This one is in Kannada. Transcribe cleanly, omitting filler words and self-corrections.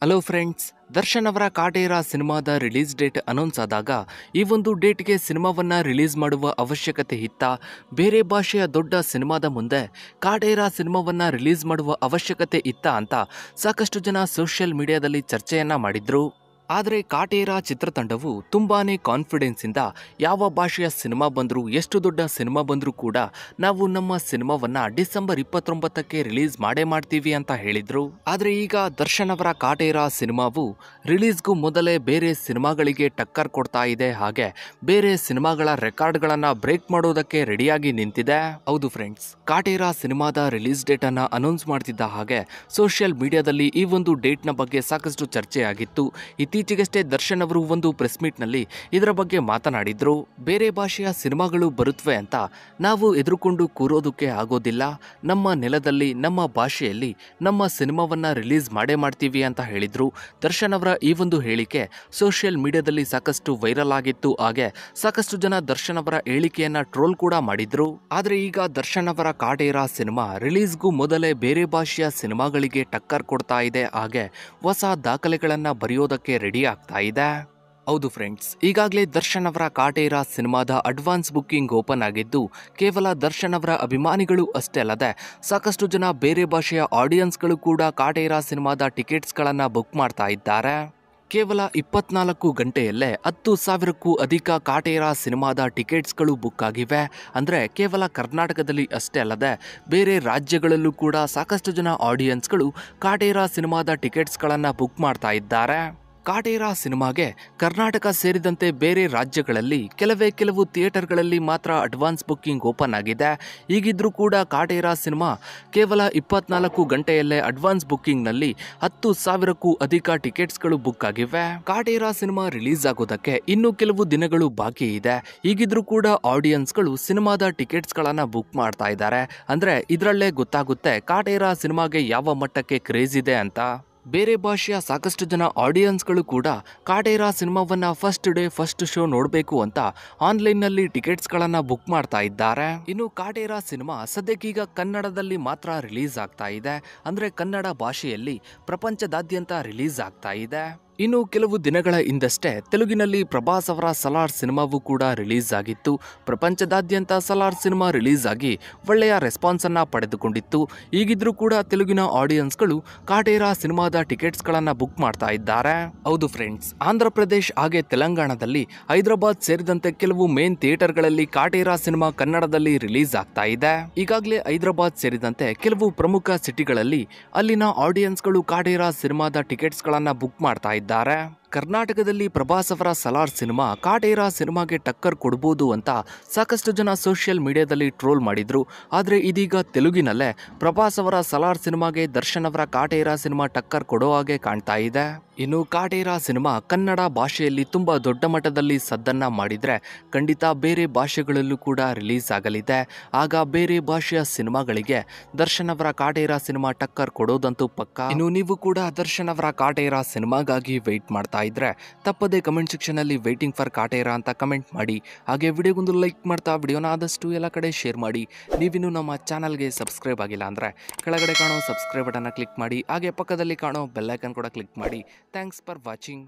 ಹಲೋ ಫ್ರೆಂಡ್ಸ್, ದರ್ಶನ್ ಅವರ ಕಾಟೇರ ಸಿನಿಮಾದ ರಿಲೀಸ್ ಡೇಟ್ ಅನೌನ್ಸ್ ಆದಾಗ ಈ ಒಂದು ಡೇಟ್ಗೆ ಸಿನಿಮಾವನ್ನ ರಿಲೀಸ್ ಮಾಡುವ ಅವಶ್ಯಕತೆ ಇತ್ತ? ಬೇರೆ ಭಾಷೆಯ ದೊಡ್ಡ ಸಿನಿಮಾದ ಮುಂದೆ ಕಾಟೇರ ಸಿನಿಮಾವನ್ನ ರಿಲೀಸ್ ಮಾಡುವ ಅವಶ್ಯಕತೆ ಇತ್ತ ಅಂತ ಸಾಕಷ್ಟು ಜನ ಸೋಷಿಯಲ್ ಮೀಡಿಯಾದಲ್ಲಿ ಚರ್ಚೆಯನ್ನ ಮಾಡಿದ್ರು. ಆದರೆ ಕಾಟೇರ ಚಿತ್ರತಂಡವು ತುಂಬಾನೇ ಕಾನ್ಫಿಡೆನ್ಸ್ ಇಂದ ಯಾವ ಭಾಷೆಯ ಸಿನಿಮಾ ಬಂದರೂ, ಎಷ್ಟು ದೊಡ್ಡ ಸಿನಿಮಾ ಬಂದರೂ ಕೂಡ ನಾವು ನಮ್ಮ ಸಿನಿಮಾವನ್ನ ಡಿಸೆಂಬರ್ 29ಕ್ಕೆ ರಿಲೀಸ್ ಮಾಡೇ ಮಾಡ್ತೀವಿ ಅಂತ ಹೇಳಿದ್ರು. ಆದರೆ ಈಗ ದರ್ಶನ್ ಅವರ ಕಾಟೇರ ಸಿನಿಮಾವು ರಿಲೀಸ್ಗೂ ಮೊದಲೇ ಬೇರೆ ಸಿನಿಮಾಗಳಿಗೆ ಟಕ್ಕರ್ ಕೊಡ್ತಾ ಇದೆ. ಹಾಗೆ ಬೇರೆ ಸಿನಿಮಾಗಳ ರೆಕಾರ್ಡ್ಗಳನ್ನ ಬ್ರೇಕ್ ಮಾಡೋದಕ್ಕೆ ರೆಡಿಯಾಗಿ ನಿಂತಿದೆ. ಹೌದು ಫ್ರೆಂಡ್ಸ್, ಕಾಟೇರ ಸಿನಿಮಾದ ರಿಲೀಸ್ ಡೇಟ್ ಅನ್ನ ಅನೌನ್ಸ್ ಮಾಡ್ತಿದ್ದ ಹಾಗೆ ಸೋಷಿಯಲ್ ಮೀಡಿಯಾದಲ್ಲಿ ಈ ಒಂದು ಡೇಟ್ ನ ಬಗ್ಗೆ ಸಾಕಷ್ಟು ಚರ್ಚೆ ಆಗಿತ್ತು. ಇತ್ತೀಚೆಗಷ್ಟೇ ದರ್ಶನ್ ಅವರು ಒಂದು ಪ್ರೆಸ್ ಮೀಟ್ ನಲ್ಲಿ ಇದರ ಬಗ್ಗೆ ಮಾತನಾಡಿದ್ರು. ಬೇರೆ ಭಾಷೆಯ ಸಿನಿಮಾಗಳು ಬರುತ್ತವೆ ಅಂತ ನಾವು ಎದುರುಕೊಂಡು ಕೂರೋದಕ್ಕೆ ಆಗೋದಿಲ್ಲ. ನಮ್ಮ ನೆಲದಲ್ಲಿ, ನಮ್ಮ ಭಾಷೆಯಲ್ಲಿ ನಮ್ಮ ಸಿನಿಮಾವನ್ನ ರಿಲೀಸ್ ಮಾಡೇ ಮಾಡ್ತೀವಿ ಅಂತ ಹೇಳಿದ್ರು. ದರ್ಶನ್ ಅವರ ಈ ಒಂದು ಹೇಳಿಕೆ ಸೋಷಿಯಲ್ ಮೀಡಿಯಾದಲ್ಲಿ ಸಾಕಷ್ಟು ವೈರಲ್ ಆಗಿತ್ತು. ಹಾಗೆ ಸಾಕಷ್ಟು ಜನ ದರ್ಶನ್ ಅವರ ಹೇಳಿಕೆಯನ್ನ ಟ್ರೋಲ್ ಕೂಡ ಮಾಡಿದ್ರು. ಆದ್ರೆ ಈಗ ದರ್ಶನ್ ಅವರ ಕಾಟೇರ ಸಿನಿಮಾ ರಿಲೀಸ್ಗೂ ಮೊದಲೇ ಬೇರೆ ಭಾಷೆಯ ಸಿನಿಮಾಗಳಿಗೆ ಟಕ್ಕರ್ ಕೊಡ್ತಾ ಇದೆ. ಹಾಗೆ ಹೊಸ ದಾಖಲೆಗಳನ್ನ ಬರೆಯೋದಕ್ಕೆ ರೆಡಿ ಆಗ್ತಾ ಇದೆ. ಹೌದು ಫ್ರೆಂಡ್ಸ್, ಈಗಾಗಲೇ ದರ್ಶನ್ ಅವರ ಕಾಟೇರ ಸಿನಿಮಾದ ಅಡ್ವಾನ್ಸ್ ಬುಕ್ಕಿಂಗ್ ಓಪನ್ ಆಗಿದ್ದು, ಕೇವಲ ದರ್ಶನ್ ಅವರ ಅಭಿಮಾನಿಗಳು ಅಷ್ಟೇ ಅಲ್ಲದೆ ಸಾಕಷ್ಟು ಜನ ಬೇರೆ ಭಾಷೆಯ ಆಡಿಯನ್ಸ್ಗಳು ಕೂಡ ಕಾಟೇರ ಸಿನಿಮಾದ ಟಿಕೆಟ್ಸ್ಗಳನ್ನು ಬುಕ್ ಮಾಡ್ತಾ ಇದ್ದಾರೆ. ಕೇವಲ 24 ಗಂಟೆಯಲ್ಲೇ 10,000ಕ್ಕೂ ಅಧಿಕ ಕಾಟೇರ ಸಿನಿಮಾದ ಟಿಕೆಟ್ಸ್ಗಳು ಬುಕ್ ಆಗಿವೆ. ಅಂದರೆ ಕೇವಲ ಕರ್ನಾಟಕದಲ್ಲಿ ಅಷ್ಟೇ ಅಲ್ಲದೆ ಬೇರೆ ರಾಜ್ಯಗಳಲ್ಲೂ ಕೂಡ ಸಾಕಷ್ಟು ಜನ ಆಡಿಯನ್ಸ್ಗಳು ಕಾಟೇರ ಸಿನಿಮಾದ ಟಿಕೆಟ್ಸ್ಗಳನ್ನು ಬುಕ್ ಮಾಡ್ತಾ ಇದ್ದಾರೆ. ಕಾಟೇರ ಸಿನಿಮಾಗೆ ಕರ್ನಾಟಕ ಸೇರಿದಂತೆ ಬೇರೆ ರಾಜ್ಯಗಳಲ್ಲಿ ಕೆಲವು ಥಿಯೇಟರ್ಗಳಲ್ಲಿ ಮಾತ್ರ ಅಡ್ವಾನ್ಸ್ ಬುಕ್ಕಿಂಗ್ ಓಪನ್ ಆಗಿದೆ. ಹೀಗಿದ್ರೂ ಕೂಡ ಕಾಟೇರ ಸಿನಿಮಾ ಕೇವಲ 24 ಗಂಟೆಯಲ್ಲೇ ಅಡ್ವಾನ್ಸ್ ಬುಕ್ಕಿಂಗ್ನಲ್ಲಿ 10,000ಕ್ಕೂ ಅಧಿಕ ಟಿಕೆಟ್ಸ್ಗಳು ಬುಕ್ ಆಗಿವೆ. ಕಾಟೇರ ಸಿನಿಮಾ ರಿಲೀಸ್ ಆಗೋದಕ್ಕೆ ಇನ್ನೂ ಕೆಲವು ದಿನಗಳು ಬಾಕಿ ಇದೆ. ಹೀಗಿದ್ರೂ ಕೂಡ ಆಡಿಯನ್ಸ್ಗಳು ಸಿನಿಮಾದ ಟಿಕೆಟ್ಸ್ಗಳನ್ನು ಬುಕ್ ಮಾಡ್ತಾ ಇದ್ದಾರೆ. ಅಂದರೆ ಇದರಲ್ಲೇ ಗೊತ್ತಾಗುತ್ತೆ ಕಾಟೇರ ಸಿನಿಮಾಗೆ ಯಾವ ಮಟ್ಟಕ್ಕೆ ಕ್ರೇಜ್ ಇದೆ ಅಂತ. ಬೇರೆ ಭಾಷೆಯ ಸಾಕಷ್ಟು ಜನ ಆಡಿಯನ್ಸ್ಗಳು ಕೂಡ ಕಾಟೇರ ಸಿನಿಮಾವನ್ನ ಫಸ್ಟ್ ಡೇ ಫಸ್ಟ್ ಶೋ ನೋಡಬೇಕು ಅಂತ ಆನ್ಲೈನ್ನಲ್ಲಿ ಟಿಕೆಟ್ಸ್ಗಳನ್ನು ಬುಕ್ ಮಾಡ್ತಾ ಇದ್ದಾರೆ. ಇನ್ನು ಕಾಟೇರ ಸಿನಿಮಾ ಸದ್ಯಕ್ಕೀಗ ಕನ್ನಡದಲ್ಲಿ ಮಾತ್ರ ರಿಲೀಸ್ ಆಗ್ತಾ ಇದೆ. ಅಂದ್ರೆ ಕನ್ನಡ ಭಾಷೆಯಲ್ಲಿ ಪ್ರಪಂಚದಾದ್ಯಂತ ರಿಲೀಸ್ ಆಗ್ತಾ ಇದೆ. ಇನ್ನು ಕೆಲವು ದಿನಗಳ ಹಿಂದಷ್ಟೇ ತೆಲುಗಿನಲ್ಲಿ ಪ್ರಭಾಸ್ ಅವರ ಸಲಾರ್ ಸಿನಿಮಾವು ಕೂಡ ರಿಲೀಸ್ ಆಗಿತ್ತು. ಪ್ರಪಂಚದಾದ್ಯಂತ ಸಲಾರ್ ಸಿನಿಮಾ ರಿಲೀಸ್ ಆಗಿ ಒಳ್ಳೆಯ ರೆಸ್ಪಾನ್ಸ್ ಅನ್ನ ಪಡೆದುಕೊಂಡಿತ್ತು. ಈಗಿದ್ರೂ ಕೂಡ ತೆಲುಗಿನ ಆಡಿಯನ್ಸ್ಗಳು ಕಾಟೇರ ಸಿನಿಮಾದ ಟಿಕೆಟ್ಸ್ಗಳನ್ನು ಬುಕ್ ಮಾಡ್ತಾ ಇದ್ದಾರೆ. ಹೌದು ಫ್ರೆಂಡ್ಸ್, ಆಂಧ್ರ ಪ್ರದೇಶ್ ಹಾಗೆ ತೆಲಂಗಾಣದಲ್ಲಿ, ಹೈದರಾಬಾದ್ ಸೇರಿದಂತೆ ಕೆಲವು ಮೇನ್ ಥಿಯೇಟರ್ಗಳಲ್ಲಿ ಕಾಟೇರ ಸಿನಿಮಾ ಕನ್ನಡದಲ್ಲಿ ರಿಲೀಸ್ ಆಗ್ತಾ ಇದೆ. ಈಗಾಗಲೇ ಹೈದರಾಬಾದ್ ಸೇರಿದಂತೆ ಕೆಲವು ಪ್ರಮುಖ ಸಿಟಿಗಳಲ್ಲಿ ಅಲ್ಲಿನ ಆಡಿಯನ್ಸ್ಗಳು ಕಾಟೇರ ಸಿನಿಮಾದ ಟಿಕೆಟ್ಸ್ಗಳನ್ನು ಬುಕ್ ಮಾಡ್ತಾ ಇದ್ದಾರೆ. ಕರ್ನಾಟಕದಲ್ಲಿ ಪ್ರಭಾಸ್ ಅವರ ಸಲಾರ್ ಸಿನಿಮಾ ಕಾಟೇರ ಸಿನಿಮಾಗೆ ಟಕ್ಕರ್ ಕೊಡಬಹುದು ಅಂತ ಸಾಕಷ್ಟು ಜನ ಸೋಷಿಯಲ್ ಮೀಡಿಯಾದಲ್ಲಿ ಟ್ರೋಲ್ ಮಾಡಿದ್ರು. ಆದರೆ ಇದೀಗ ತೆಲುಗಿನಲ್ಲೇ ಪ್ರಭಾಸ್ ಅವರ ಸಲಾರ್ ಸಿನಿಮಾಗೆ ದರ್ಶನ್ ಅವರ ಕಾಟೇರ ಸಿನಿಮಾ ಟಕ್ಕರ್ ಕೊಡೋ ಹಾಗೆ ಕಾಣ್ತಾ ಇದೆ. ಇನ್ನು ಕಾಟೇರ ಸಿನಿಮಾ ಕನ್ನಡ ಭಾಷೆಯಲ್ಲಿ ತುಂಬಾ ದೊಡ್ಡ ಮಟ್ಟದಲ್ಲಿ ಸದ್ದನ್ನ ಮಾಡಿದ್ರೆ ಖಂಡಿತ ಬೇರೆ ಭಾಷೆಗಳಲ್ಲೂ ಕೂಡ ರಿಲೀಸ್ ಆಗಲಿದೆ. ಆಗ ಬೇರೆ ಭಾಷೆಯ ಸಿನಿಮಾಗಳಿಗೆ ದರ್ಶನ್ ಅವರ ಕಾಟೇರ ಸಿನಿಮಾ ಟಕ್ಕರ್ ಕೊಡೋದಂತೂ ಪಕ್ಕ. ಇನ್ನು ನೀವು ಕೂಡ ದರ್ಶನ್ ಅವರ ಕಾಟೇರ ಸಿನಿಮಾಗಾಗಿ ವೆಯ್ಟ್ ಮಾಡ್ತಾ ಇದ್ರೆ ತಪ್ಪದೆ ಕಮೆಂಟ್ ಸೆಕ್ಷನ್ ಅಲ್ಲಿ ವೇಟಿಂಗ್ ಫಾರ್ ಕಾಟೇರ ಅಂತ ಕಮೆಂಟ್ ಮಾಡಿ. ಹಾಗೆ ವಿಡಿಯೋಗೊಂದು ಲೈಕ್ ಮಾಡ್ತಾ ವಿಡಿಯೋನ ಆದಷ್ಟು ಎಲ್ಲ ಕಡೆ ಶೇರ್ ಮಾಡಿ. ನೀವಿನ್ನು ನಮ್ಮ ಚಾನಲ್ಗೆ ಸಬ್ಸ್ಕ್ರೈಬ್ ಆಗಿಲ್ಲ ಅಂದ್ರೆ ಕೆಳಗಡೆ ಕಾಣೋ ಸಬ್ಸ್ಕ್ರೈಬ್ ಬಟನ್ ಕ್ಲಿಕ್ ಮಾಡಿ. ಹಾಗೆ ಪಕ್ಕದಲ್ಲಿ ಕಾಣೋ ಬೆಲ್ ಐಕಾನ್ ಕೂಡ ಕ್ಲಿಕ್ ಮಾಡಿ. Thanks for watching.